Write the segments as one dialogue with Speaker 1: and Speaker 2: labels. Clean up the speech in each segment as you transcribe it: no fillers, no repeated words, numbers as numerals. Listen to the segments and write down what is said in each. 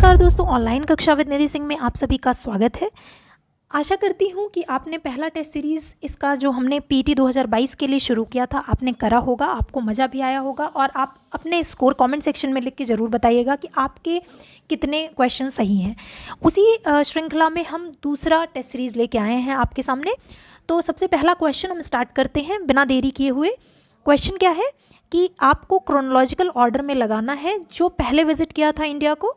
Speaker 1: नमस्कार दोस्तों, ऑनलाइन कक्षा विद निधि सिंह में आप सभी का स्वागत है। आशा करती हूँ कि आपने पहला टेस्ट सीरीज़ इसका जो हमने पीटी 2022 के लिए शुरू किया था आपने करा होगा, आपको मज़ा भी आया होगा और आप अपने स्कोर कमेंट सेक्शन में लिख के ज़रूर बताइएगा कि आपके कितने क्वेश्चन सही हैं। उसी श्रृंखला में हम दूसरा टेस्ट सीरीज़ लेके आए हैं आपके सामने। तो सबसे पहला क्वेश्चन हम स्टार्ट करते हैं बिना देरी किए हुए। क्वेश्चन क्या है कि आपको क्रोनोलॉजिकल ऑर्डर में लगाना है जो पहले विजिट किया था इंडिया को।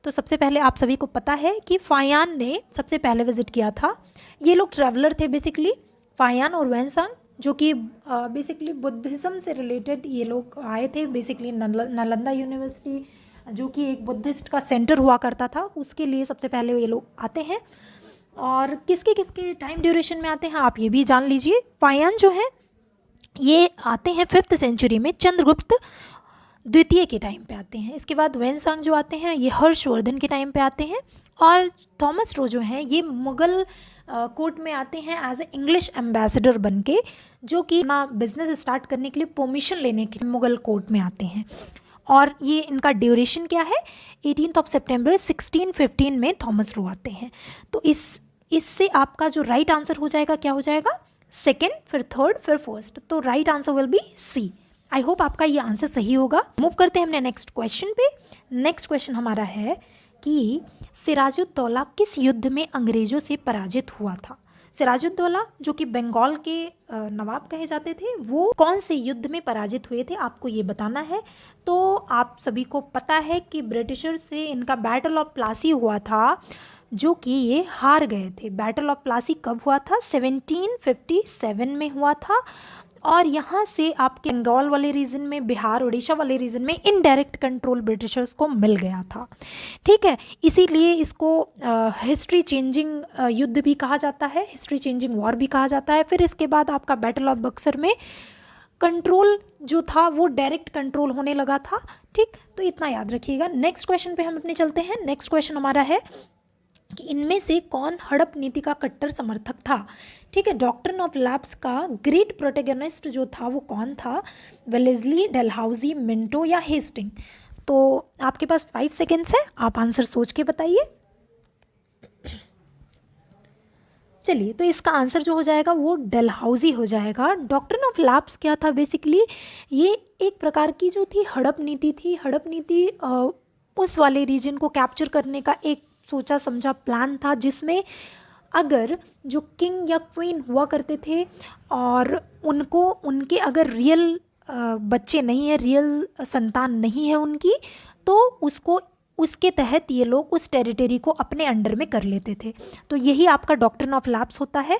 Speaker 1: तो सबसे पहले आप सभी को पता है कि फाहियान ने सबसे पहले विजिट किया था। ये लोग ट्रैवलर थे बेसिकली, फाहियान और वैनसांग, जो कि बेसिकली बुद्धिज़्म से रिलेटेड ये लोग आए थे। बेसिकली नालंदा यूनिवर्सिटी जो कि एक बुद्धिस्ट का सेंटर हुआ करता था, उसके लिए सबसे पहले ये लोग आते हैं। और किसके किसके टाइम ड्यूरेशन में आते हैं आप ये भी जान लीजिए। फाहियान जो है ये आते हैं 5th सेंचुरी में, चंद्रगुप्त द्वितीय के टाइम पे आते हैं। इसके बाद वैनसांग जो आते हैं ये हर्षवर्धन के टाइम पे आते हैं। और थॉमस रो जो हैं ये मुग़ल कोर्ट में आते हैं एज ए इंग्लिश एम्बेसडर बन के, जो कि अपना बिजनेस स्टार्ट करने के लिए परमिशन लेने के मुग़ल कोर्ट में आते हैं। और ये इनका ड्यूरेशन क्या है, 18 सितंबर 1615 में थॉमस रो आते हैं। तो इससे आपका जो राइट आंसर हो जाएगा क्या हो जाएगा, सेकेंड, फिर थर्ड, फिर फर्स्ट। तो right answer will be C. I hope आपका ये आंसर सही होगा। मूव करते हैं हमने नेक्स्ट क्वेश्चन पे। नेक्स्ट क्वेश्चन हमारा है कि सिराजुद्दौला किस युद्ध में अंग्रेजों से पराजित हुआ था। सिराजुद्दौला जो कि बंगाल के नवाब कहे जाते थे, वो कौन से युद्ध में पराजित हुए थे आपको ये बताना है। तो आप सभी को पता है कि ब्रिटिशर से इनका बैटल ऑफ प्लासी हुआ था, जो कि ये हार गए थे। बैटल ऑफ प्लासी कब हुआ था, 1757 में हुआ था। और यहाँ से आपके बंगाल वाले रीजन में, बिहार उड़ीसा वाले रीजन में इनडायरेक्ट कंट्रोल ब्रिटिशर्स को मिल गया था। ठीक है, इसीलिए इसको हिस्ट्री चेंजिंग युद्ध भी कहा जाता है, हिस्ट्री चेंजिंग वॉर भी कहा जाता है। फिर इसके बाद आपका बैटल ऑफ बक्सर में कंट्रोल जो था वो डायरेक्ट कंट्रोल होने लगा था। ठीक, तो इतना याद रखिएगा। नेक्स्ट क्वेश्चन पे हम अपने चलते हैं। नेक्स्ट क्वेश्चन हमारा है कि इनमें से कौन हड़प नीति का कट्टर समर्थक था। ठीक है, डॉक्ट्रिन ऑफ लैप्स का ग्रेट प्रोटेगनिस्ट जो था वो कौन था, वेलेस्ली, डलहौजी, मिंटो या हेस्टिंग। तो आपके पास 5 सेकेंड्स है, आप आंसर सोच के बताइए। चलिए, तो इसका आंसर जो हो जाएगा वो डलहौजी हो जाएगा। डॉक्ट्रिन ऑफ लैप्स क्या था, बेसिकली ये एक प्रकार की जो थी हड़प नीति थी। हड़प नीति उस वाले रीजन को कैप्चर करने का एक सोचा समझा प्लान था, जिसमें अगर जो किंग या क्वीन हुआ करते थे और उनको उनके अगर रियल बच्चे नहीं है, रियल संतान नहीं है उनकी, तो उसके तहत ये लोग उस टेरिटरी को अपने अंडर में कर लेते थे। तो यही आपका डॉक्ट्रिन ऑफ लैप्स होता है।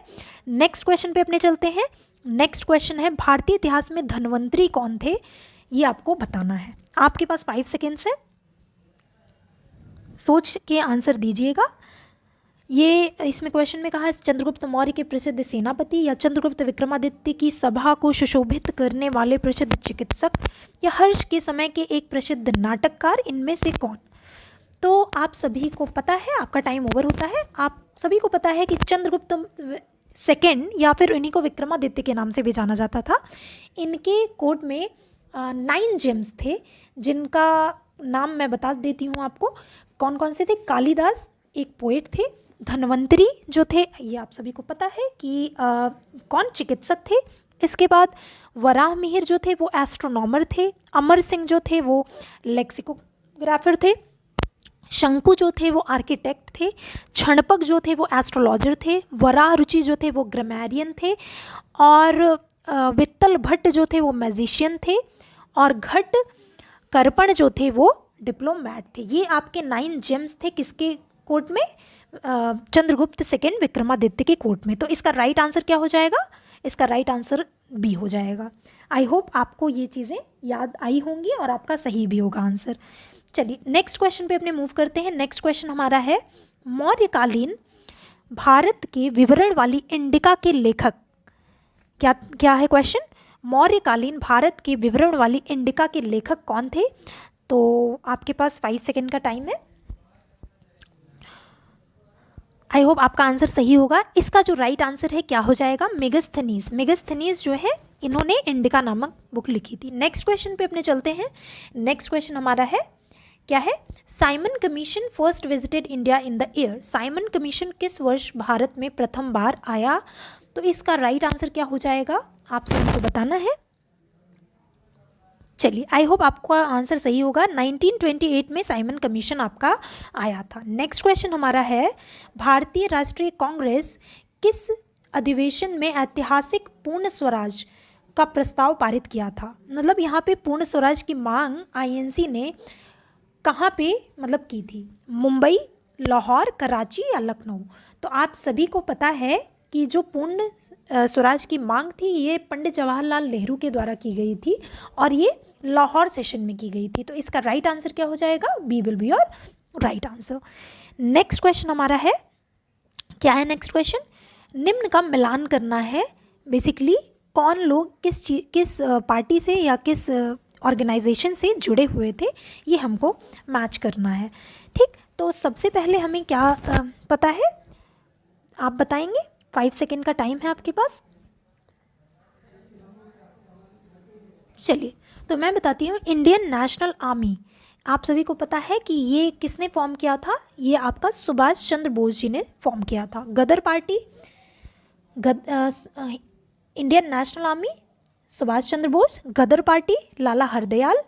Speaker 1: नेक्स्ट क्वेश्चन पे अपने चलते हैं। नेक्स्ट क्वेश्चन है भारतीय इतिहास में धन्वंतरी कौन थे, ये आपको बताना है। आपके पास 5 सेकेंड्स है, सोच के आंसर दीजिएगा। ये इसमें क्वेश्चन में कहा है चंद्रगुप्त मौर्य के प्रसिद्ध सेनापति, या चंद्रगुप्त विक्रमादित्य की सभा को सुशोभित करने वाले प्रसिद्ध चिकित्सक, या हर्ष के समय के एक प्रसिद्ध नाटककार, इनमें से कौन। तो आप सभी को पता है, आपका टाइम ओवर होता है। आप सभी को पता है कि चंद्रगुप्त सेकेंड या फिर इन्हीं को विक्रमादित्य के नाम से भी जाना जाता था। इनके कोर्ट में 9 जेम्स थे, जिनका नाम मैं बता देती हूँ आपको कौन कौन से थे। कालिदास एक पोएट थे, धन्वंतरी जो थे ये आप सभी को पता है कि कौन चिकित्सक थे। इसके बाद वराह मिहिर जो थे वो एस्ट्रोनॉमर थे। अमर सिंह जो थे वो लेक्सिकोग्राफर थे। शंकु जो थे वो आर्किटेक्ट थे। क्षणपक जो थे वो एस्ट्रोलॉजर थे। वराह रुचि जो थे वो ग्रामेरियन थे। और वित्तल भट्ट जो थे वो मैजिशियन थे। और घट कर्पण जो थे वो डिप्लोमैट थे। ये आपके 9 जेम्स थे किसके कोर्ट में, चंद्रगुप्त सेकेंड विक्रमादित्य के कोर्ट में। तो इसका राइट आंसर क्या हो जाएगा, इसका राइट आंसर बी हो जाएगा। आई होप आपको ये चीज़ें याद आई होंगी और आपका सही भी होगा आंसर। चलिए नेक्स्ट क्वेश्चन पे अपने मूव करते हैं। नेक्स्ट क्वेश्चन हमारा है मौर्यकालीन भारत के विवरण वाली इंडिका के लेखक क्या है क्वेश्चन, मौर्यकालीन भारत के विवरण वाली इंडिका के लेखक कौन थे। तो आपके पास 5 सेकेंड का टाइम है। आई होप आपका आंसर सही होगा। इसका जो राइट आंसर है क्या हो जाएगा, मेगस्थनीज। मेगस्थनीज जो है इन्होंने इंडिका नामक बुक लिखी थी। नेक्स्ट क्वेश्चन पे अपने चलते हैं। नेक्स्ट क्वेश्चन हमारा है क्या है? Simon commission first visited India in the year. Simon commission किस वर्ष भारत में प्रथम बार आया? तो इसका राइट आंसर क्या हो जाएगा, आप सभी को बताना है। चलिए, आई होप आपका आंसर सही होगा। 1928 में साइमन कमीशन आपका आया था। नेक्स्ट क्वेश्चन हमारा है, भारतीय राष्ट्रीय कांग्रेस किस अधिवेशन में ऐतिहासिक पूर्ण स्वराज का प्रस्ताव पारित किया था? मतलब यहाँ पे पूर्ण स्वराज की मांग आईएनसी ने कहाँ पे मतलब की थी? मुंबई, लाहौर, कराची या लखनऊ? तो आप सभी को पता है कि जो पूर्ण स्वराज की मांग थी ये पंडित जवाहरलाल नेहरू के द्वारा की गई थी और ये लाहौर सेशन में की गई थी। तो इसका राइट आंसर क्या हो जाएगा? B will be your right answer. Next question हमारा है, क्या है नेक्स्ट क्वेश्चन? निम्न का मिलान करना है। बेसिकली कौन लोग किस पार्टी से या किस ऑर्गेनाइजेशन से जुड़े हुए थे, ये हमको मैच करना है। ठीक, तो सबसे पहले हमें क्या पता है, आप बताएंगे? 5 सेकेंड का टाइम है आपके पास। चलिए, तो मैं बताती हूँ। इंडियन नेशनल आर्मी, आप सभी को पता है कि ये किसने फॉर्म किया था? ये आपका सुभाष चंद्र बोस जी ने फॉर्म किया था। Ghadar party, Indian National Army Subhas Chandra Bose, Ghadar party Lala Hardayal,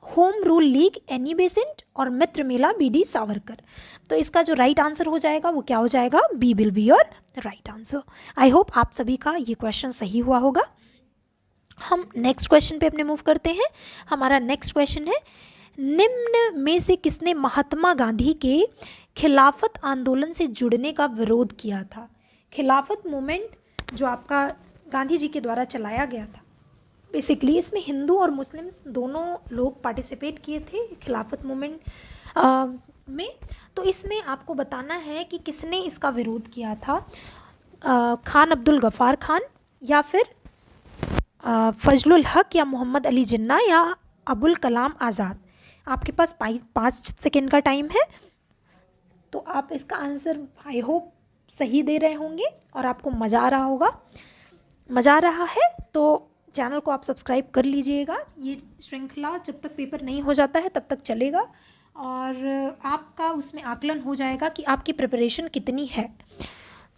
Speaker 1: home rule league Annie Besant और मित्र मेला बीडी सावरकर। तो इसका जो राइट आंसर हो जाएगा वो क्या हो जाएगा? B will be your right answer. I hope आप सभी का ये क्वेश्चन सही हुआ होगा। हम नेक्स्ट क्वेश्चन पे अपने मूव करते हैं। हमारा नेक्स्ट क्वेश्चन है, निम्न में से किसने महात्मा गांधी के खिलाफत आंदोलन से जुड़ने का विरोध किया था? खिलाफत मूवमेंट जो आपका गांधी जी के द्वारा चलाया गया था, बेसिकली इसमें हिंदू और मुस्लिम्स दोनों लोग पार्टिसिपेट किए थे खिलाफत मूवमेंट में। तो इसमें आपको बताना है कि किसने इसका विरोध किया था। खान अब्दुल गफ़ार खान या फिर फजलुल हक या मोहम्मद अली जिन्ना या अबुल कलाम आज़ाद। आपके पास 5 सेकेंड का टाइम है, तो आप इसका आंसर आई होप सही दे रहे होंगे और आपको मज़ा आ रहा होगा। मज़ा आ रहा है तो चैनल को आप सब्सक्राइब कर लीजिएगा। ये श्रृंखला जब तक पेपर नहीं हो जाता है तब तक चलेगा और आपका उसमें आकलन हो जाएगा कि आपकी प्रिपरेशन कितनी है।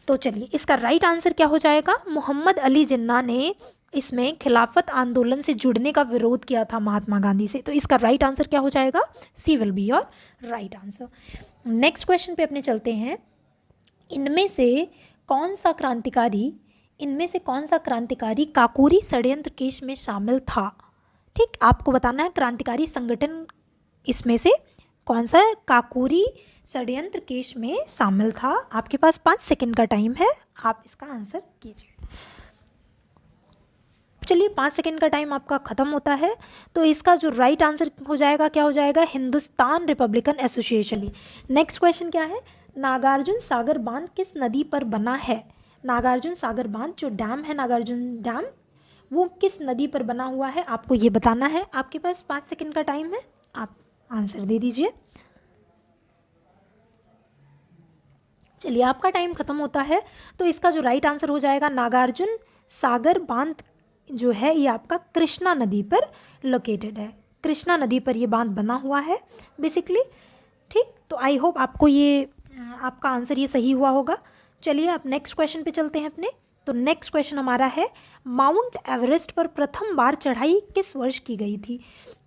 Speaker 1: तो चलिए, इसका राइट आंसर क्या हो जाएगा? मोहम्मद अली जिन्ना ने इसमें खिलाफत आंदोलन से जुड़ने का विरोध किया था महात्मा गांधी से। तो इसका राइट आंसर क्या हो जाएगा? C will be your right answer. Next question पे अपने चलते हैं। इनमें से कौन सा क्रांतिकारी काकोरी षड्यंत्र केस में शामिल था? ठीक, आपको बताना है क्रांतिकारी संगठन इसमें से कौन सा काकोरी षड्यंत्र केस में शामिल था। आपके पास 5 सेकंड का टाइम है, आप इसका आंसर कीजिए। चलिए, 5 सेकंड का टाइम आपका ख़त्म होता है। तो इसका जो राइट आंसर हो जाएगा क्या हो जाएगा? Hindustan Republican association. Next question क्या है? नागार्जुन सागर बांध किस नदी पर बना है? नागार्जुन सागर बांध जो डैम है, नागार्जुन डैम, वो किस नदी पर बना हुआ है, आपको ये बताना है। आपके पास 5 सेकंड का टाइम है, आप आंसर दे दीजिए। चलिए, आपका टाइम खत्म होता है। तो इसका जो राइट आंसर हो जाएगा, नागार्जुन सागर बांध जो है ये आपका कृष्णा नदी पर लोकेटेड है। कृष्णा नदी पर ये बांध बना हुआ है बेसिकली। ठीक, तो आई होप आपको ये आपका आंसर ये सही हुआ होगा। चलिए, अब नेक्स्ट क्वेश्चन पे चलते हैं अपने। तो नेक्स्ट क्वेश्चन हमारा है, माउंट एवरेस्ट पर प्रथम बार चढ़ाई किस वर्ष की गई थी?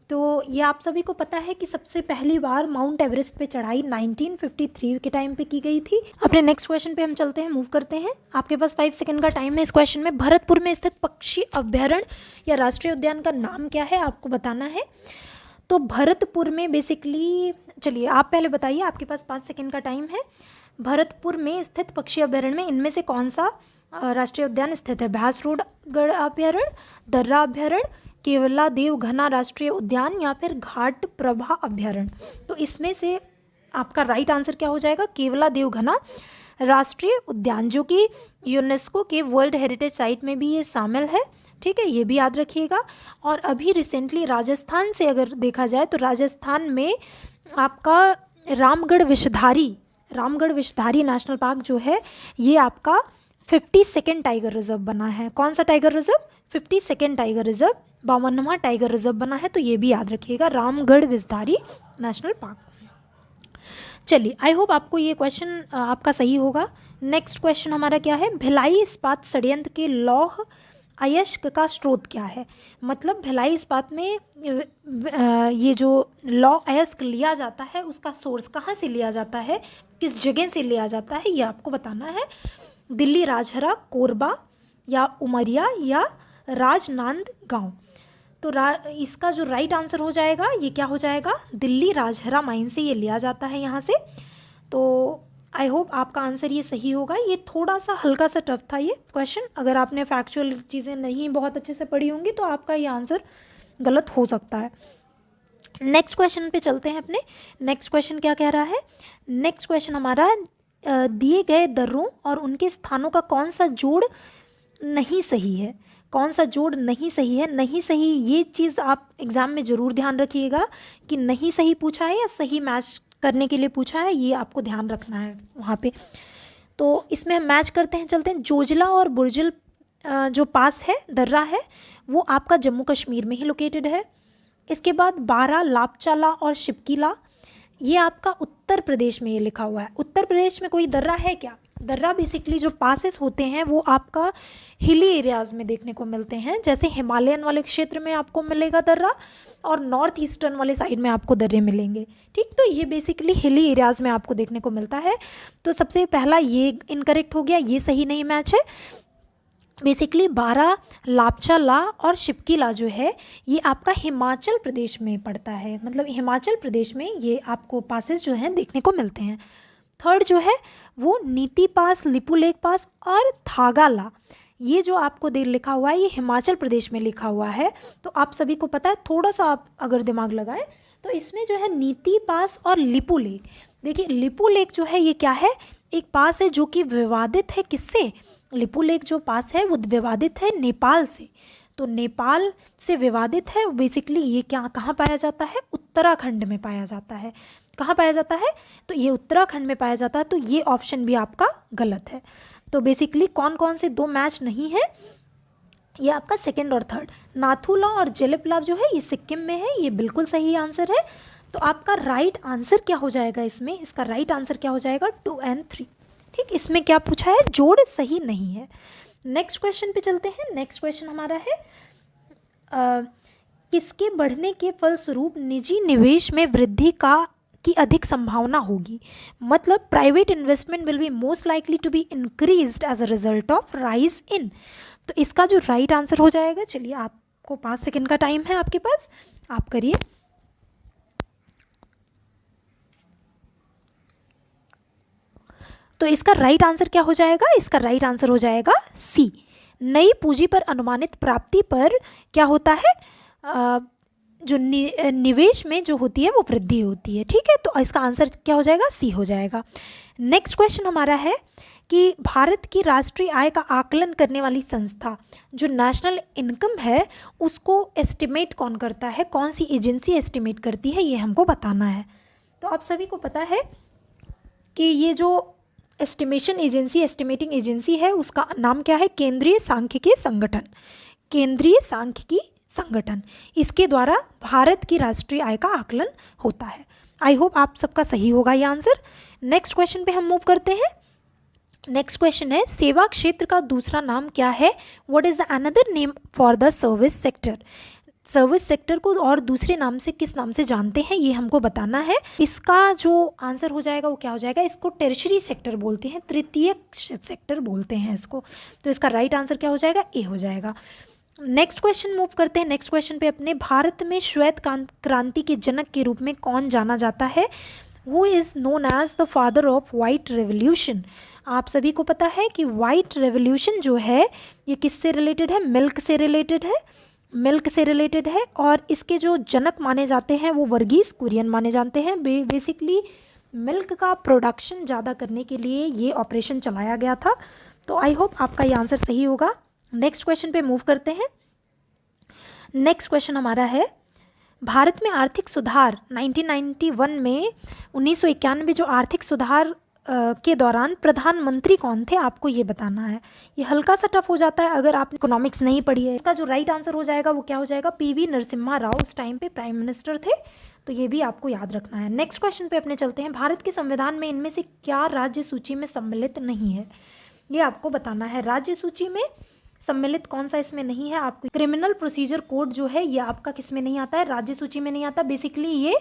Speaker 1: तो ये आप सभी को पता है कि सबसे पहली बार माउंट एवरेस्ट पे चढ़ाई 1953 के टाइम पे की गई थी। अपने नेक्स्ट क्वेश्चन पे हम चलते हैं, मूव करते हैं। आपके पास 5 सेकंड का टाइम है इस क्वेश्चन में। भरतपुर में स्थित पक्षी अभ्यारण्य या राष्ट्रीय उद्यान का नाम क्या है, आपको बताना है। तो भरतपुर में बेसिकली, चलिए आप पहले बताइए, आपके पास 5 सेकंड का टाइम है। भरतपुर में स्थित पक्षी अभ्यारण्य में इनमें से कौन सा राष्ट्रीय उद्यान स्थित है? भैंसरोड अभ्यारण्य, दर्रा अभ्यारण्य, केवला देव घना राष्ट्रीय उद्यान या फिर घाट प्रभा अभ्यारण्य। तो इसमें से आपका राइट आंसर क्या हो जाएगा? केवला देव घना राष्ट्रीय उद्यान, जो कि यूनेस्को के वर्ल्ड हेरिटेज साइट में भी ये शामिल है। ठीक है, ये भी याद रखिएगा। और अभी रिसेंटली राजस्थान से अगर देखा जाए तो राजस्थान में आपका रामगढ़ विषधारी नेशनल पार्क जो है ये आपका 52nd टाइगर रिजर्व बना है। कौन सा tiger reserve? 52nd tiger reserve 52वां टाइगर रिजर्व बना है, तो ये भी याद रखिएगा, रामगढ़ विस्तारी नेशनल पार्क। चलिए, आई होप आपको ये क्वेश्चन आपका सही होगा। नेक्स्ट क्वेश्चन हमारा क्या है, भिलाई इस्पात षड्यंत्र के लौह अयस्क का स्रोत क्या है। मतलब भिलाई इस्पात में ये जो लौह अयस्क लिया जाता है उसका सोर्स कहाँ से लिया जाता है, किस जगह से लिया जाता है, ये आपको बताना है। दिल्ली राजहरा, कोरबा या उमरिया या राजनांदगांव। तो इसका जो राइट आंसर हो जाएगा ये क्या हो जाएगा, दिल्ली राजहरा माइन से ये लिया जाता है यहाँ से। तो आई होप आपका आंसर ये सही होगा। ये थोड़ा सा हल्का सा टफ था ये क्वेश्चन, अगर आपने फैक्चुअल चीज़ें नहीं बहुत अच्छे से पढ़ी होंगी तो आपका ये आंसर गलत हो सकता है। नेक्स्ट क्वेश्चन पे चलते हैं अपने। नेक्स्ट क्वेश्चन क्या कह रहा है, नेक्स्ट क्वेश्चन हमारा दिए गए दर्रों और उनके स्थानों का कौन सा जोड़ नहीं सही है। कौन सा जोड़ नहीं सही है, नहीं सही ये चीज़ आप एग्ज़ाम में ज़रूर ध्यान रखिएगा कि नहीं सही पूछा है या सही मैच करने के लिए पूछा है, ये आपको ध्यान रखना है वहाँ पे। तो इसमें हम मैच करते हैं, चलते हैं। जोजिला और बुर्जिल जो पास है, दर्रा है, वो आपका जम्मू कश्मीर में ही लोकेटेड है। इसके बाद बारा, लापचाला और शिपकीला, ये आपका उत्तर प्रदेश में ये लिखा हुआ है। उत्तर प्रदेश में कोई दर्रा है क्या? दर्रा बेसिकली जो पासेस होते हैं वो आपका हिली एरियाज़ में देखने को मिलते हैं, जैसे हिमालयन वाले क्षेत्र में आपको मिलेगा दर्रा और नॉर्थ ईस्टर्न वाले साइड में आपको दर्रे मिलेंगे। ठीक, तो ये बेसिकली हिली एरियाज़ में आपको देखने को मिलता है। तो सबसे पहला ये इनकरेक्ट हो गया, ये सही नहीं मैच है। बेसिकली बारा, लापचाला और शिपकीला जो है ये आपका हिमाचल प्रदेश में पड़ता है, मतलब हिमाचल प्रदेश में ये आपको पासेस जो हैं देखने को मिलते हैं। थर्ड जो है वो नीति पास, लिपुलेख पास और थागाला, ये जो आपको लिखा हुआ है ये हिमाचल प्रदेश में लिखा हुआ है। तो आप सभी को पता है, थोड़ा सा आप अगर दिमाग लगाएं तो इसमें जो है नीति पास और लिपुलेख, देखिए लिपुलेख जो है ये क्या है, एक पास है जो कि विवादित है। किससे? लिपुलेख जो पास है वो विवादित है नेपाल से। तो नेपाल से विवादित है। बेसिकली ये क्या कहाँ पाया जाता है? उत्तराखंड में पाया जाता है। कहाँ पाया जाता है? तो ये उत्तराखंड में पाया जाता है। तो ये ऑप्शन भी आपका गलत है। तो बेसिकली कौन कौन से दो मैच नहीं है, ये आपका सेकंड और थर्ड। नाथुला और जेलिपलाव जो है ये सिक्किम में है, ये बिल्कुल सही आंसर है। तो आपका राइट आंसर क्या हो जाएगा इसमें? इसका राइट आंसर क्या हो जाएगा? 2 और 3। ठीक, इसमें क्या पूछा है? जोड़ सही नहीं है। नेक्स्ट क्वेश्चन पे चलते हैं। नेक्स्ट क्वेश्चन हमारा है किसके बढ़ने के फलस्वरूप निजी निवेश में वृद्धि की अधिक संभावना होगी। मतलब private investment will be most likely to be increased as a result of rise in. तो इसका जो राइट आंसर हो जाएगा, चलिए आपको 5 सेकंड का टाइम है आपके पास, आप करिए। तो इसका राइट आंसर क्या हो जाएगा? इसका राइट आंसर हो जाएगा सी। नई पूंजी पर अनुमानित प्राप्ति पर क्या होता है? जो निवेश में जो होती है वो वृद्धि होती है। ठीक है, तो इसका आंसर क्या हो जाएगा? सी हो जाएगा। नेक्स्ट क्वेश्चन हमारा है कि भारत की राष्ट्रीय आय का आकलन करने वाली संस्था जो नेशनल इनकम है उसको एस्टिमेट कौन करता है? कौन सी एजेंसी एस्टिमेट करती है, ये हमको बताना है। तो आप सभी को पता है कि ये जो एस्टिमेशन एजेंसी, एस्टिमेटिंग एजेंसी है, उसका नाम क्या है? केंद्रीय सांख्यिकी संगठन। केंद्रीय सांख्यिकी संगठन, इसके द्वारा भारत की राष्ट्रीय आय का आकलन होता है। आई होप आप सबका सही होगा ये आंसर। नेक्स्ट क्वेश्चन पे हम मूव करते हैं। नेक्स्ट क्वेश्चन है सेवा क्षेत्र का दूसरा नाम क्या है? What is the another name for the service sector? Service sector को और दूसरे नाम से किस नाम से जानते हैं, ये हमको बताना है। इसका जो आंसर हो जाएगा वो क्या हो जाएगा? इसको टेरिशरी सेक्टर बोलते हैं, तृतीय सेक्टर बोलते हैं इसको। तो इसका राइट आंसर क्या हो जाएगा? ए हो जाएगा। नेक्स्ट क्वेश्चन मूव करते हैं। नेक्स्ट क्वेश्चन पे अपने भारत में श्वेत क्रांति के जनक के रूप में कौन जाना जाता है? Who is known as the father of white revolution? आप सभी को पता है कि वाइट रेवोल्यूशन जो है ये किससे रिलेटेड है? मिल्क से रिलेटेड है, मिल्क से रिलेटेड है। और इसके जो जनक माने जाते हैं वो वर्गीस कुरियन माने जाते हैं। बेसिकली मिल्क का प्रोडक्शन ज़्यादा करने के लिए ये ऑपरेशन चलाया गया था। तो आई होप आपका ये आंसर सही होगा। नेक्स्ट क्वेश्चन पे मूव करते हैं। नेक्स्ट क्वेश्चन हमारा है भारत में आर्थिक सुधार 1991 में 1991 जो आर्थिक सुधार के दौरान प्रधानमंत्री कौन थे, आपको ये बताना है। ये हल्का सा टफ हो जाता है अगर आप इकोनॉमिक्स नहीं पढ़ी है। इसका जो राइट आंसर हो जाएगा वो क्या हो जाएगा, पीवी नरसिम्हा राव उस टाइम पे प्राइम मिनिस्टर थे, तो ये भी आपको याद रखना है। नेक्स्ट क्वेश्चन पे अपने चलते हैं। भारत के संविधान में इनमें से क्या राज्य सूची में सम्मिलित नहीं है, ये आपको बताना है। राज्य सूची में सम्मिलित कौन सा इसमें नहीं है आपको। क्रिमिनल प्रोसीजर कोड जो है ये आपका किस में नहीं आता है, राज्य सूची में नहीं आता। बेसिकली ये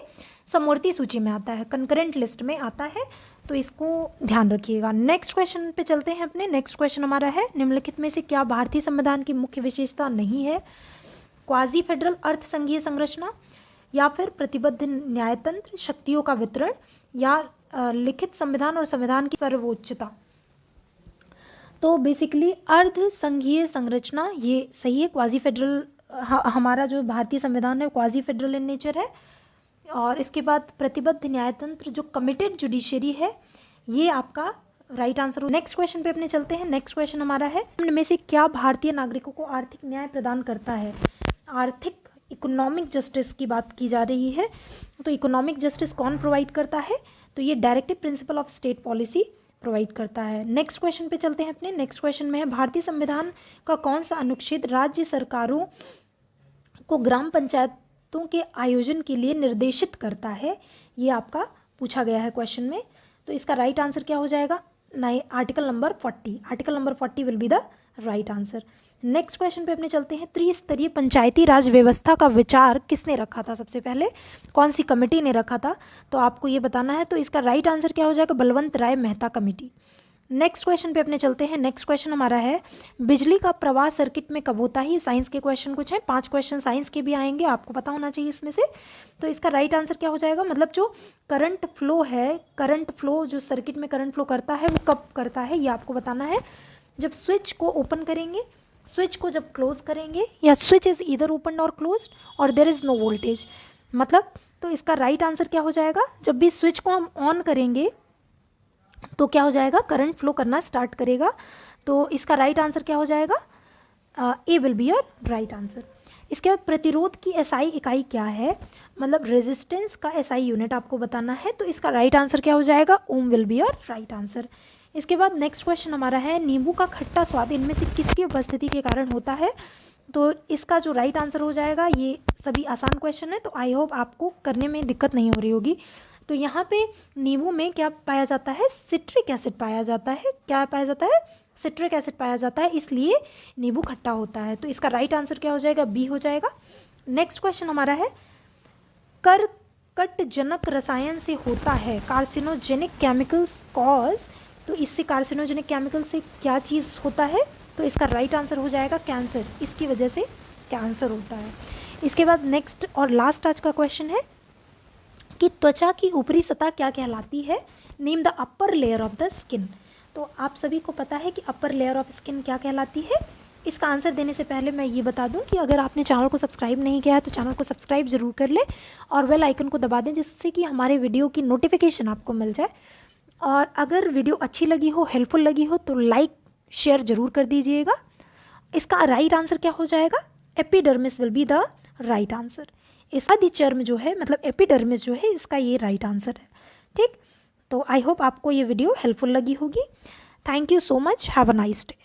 Speaker 1: समवर्ती सूची में आता है, कंकरेंट लिस्ट में आता है, तो इसको ध्यान रखिएगा। नेक्स्ट क्वेश्चन पे चलते हैं अपने। नेक्स्ट क्वेश्चन हमारा है, निम्नलिखित में से क्या भारतीय संविधान की मुख्य विशेषता नहीं है। क्वाजी फेडरल अर्ध संघीय संरचना, या फिर प्रतिबद्ध न्यायतंत्र, शक्तियों का वितरण, या लिखित संविधान और संविधान की सर्वोच्चता। तो बेसिकली अर्ध संघीय संरचना ये सही है। क्वाजी फेडरल हमारा जो भारतीय संविधान है क्वाजी फेडरल इन नेचर है। और इसके बाद प्रतिबद्ध न्यायतंत्र जो कमिटेड जुडिशरी है ये आपका राइट आंसर हो। नेक्स्ट क्वेश्चन पे अपने चलते हैं। नेक्स्ट क्वेश्चन हमारा है, इनमें से क्या भारतीय नागरिकों को आर्थिक न्याय प्रदान करता है। आर्थिक इकोनॉमिक जस्टिस की बात की जा रही है, तो इकोनॉमिक जस्टिस कौन प्रोवाइड करता है, तो ये directive principle of state policy provide करता है। नेक्स्ट क्वेश्चन पे चलते हैं अपने। नेक्स्ट क्वेश्चन में है, भारतीय संविधान का कौन सा अनुच्छेद राज्य सरकारों को ग्राम पंचायतों के आयोजन के लिए निर्देशित करता है, ये आपका पूछा गया है क्वेश्चन में। तो इसका राइट आंसर क्या हो जाएगा, article number 40। Article number 40 will be the right answer. Next question पे अपने चलते हैं। त्रिस्तरीय पंचायती राज व्यवस्था का विचार किसने रखा था, सबसे पहले कौन सी कमेटी ने रखा था, तो आपको ये बताना है। तो इसका राइट आंसर क्या हो जाएगा, बलवंत राय मेहता कमेटी। नेक्स्ट क्वेश्चन पे अपने चलते हैं। नेक्स्ट क्वेश्चन हमारा है, बिजली का प्रवाह सर्किट में कब होता है। ये साइंस के क्वेश्चन कुछ हैं, 5 क्वेश्चन साइंस के भी आएंगे, आपको पता होना चाहिए इसमें से। तो इसका राइट आंसर क्या हो जाएगा, मतलब जो करंट फ्लो है, करंट फ्लो जो सर्किट में करंट फ्लो करता है वो कब करता है, ये आपको बताना है। जब स्विच को ओपन करेंगे, स्विच को जब क्लोज करेंगे, या स्विच इज ईदर ओपन और क्लोज्ड और देयर इज नो वोल्टेज, मतलब तो इसका राइट आंसर क्या हो जाएगा, जब भी स्विच को हम ऑन करेंगे तो क्या हो जाएगा, करंट फ्लो करना स्टार्ट करेगा। तो इसका राइट आंसर क्या हो जाएगा, A will be your right answer. इसके बाद प्रतिरोध की एसआई इकाई क्या है, मतलब रेजिस्टेंस का एसआई यूनिट आपको बताना है। तो इसका राइट आंसर क्या हो जाएगा, ohm will be your right answer. इसके बाद नेक्स्ट क्वेश्चन हमारा है, नींबू का खट्टा स्वाद इनमें से किसकी उपस्थिति के कारण होता है। तो इसका जो राइट आंसर हो जाएगा, ये सभी आसान क्वेश्चन है, तो आई होप आपको करने में दिक्कत नहीं हो रही होगी। तो यहाँ पे नींबू में क्या पाया जाता है, सिट्रिक एसिड पाया जाता है। क्या पाया जाता है, सिट्रिक एसिड पाया जाता है, इसलिए नींबू खट्टा होता है। तो इसका राइट आंसर क्या हो जाएगा, बी हो जाएगा। नेक्स्ट क्वेश्चन हमारा है, कर्कटजनक रसायन से होता है कार्सिनोजेनिक केमिकल्स कॉज। तो इससे कार्सिनोजेनिक केमिकल से क्या चीज़ होता है, तो इसका राइट आंसर हो जाएगा कैंसर, इसकी वजह से कैंसर होता है। इसके बाद नेक्स्ट और लास्ट आज का क्वेश्चन है कि त्वचा की ऊपरी सतह क्या कहलाती है, name the upper layer of the skin. तो आप सभी को पता है कि अपर लेयर ऑफ स्किन क्या कहलाती है। इसका आंसर देने से पहले मैं ये बता दूं कि अगर आपने चैनल को सब्सक्राइब नहीं किया है तो चैनल को सब्सक्राइब ज़रूर कर ले और बेल आइकन को दबा दें, जिससे कि हमारे वीडियो की नोटिफिकेशन आपको मिल जाए। और अगर वीडियो अच्छी लगी हो, हेल्पफुल लगी हो, तो लाइक शेयर ज़रूर कर दीजिएगा। इसका राइट आंसर क्या हो जाएगा, epidermis will be the right answer. आदि चर्म जो है, मतलब एपिडर्मिस जो है, इसका ये राइट आंसर है। ठीक, तो आई होप आपको ये वीडियो हेल्पफुल लगी होगी। Thank you so much, have a nice day.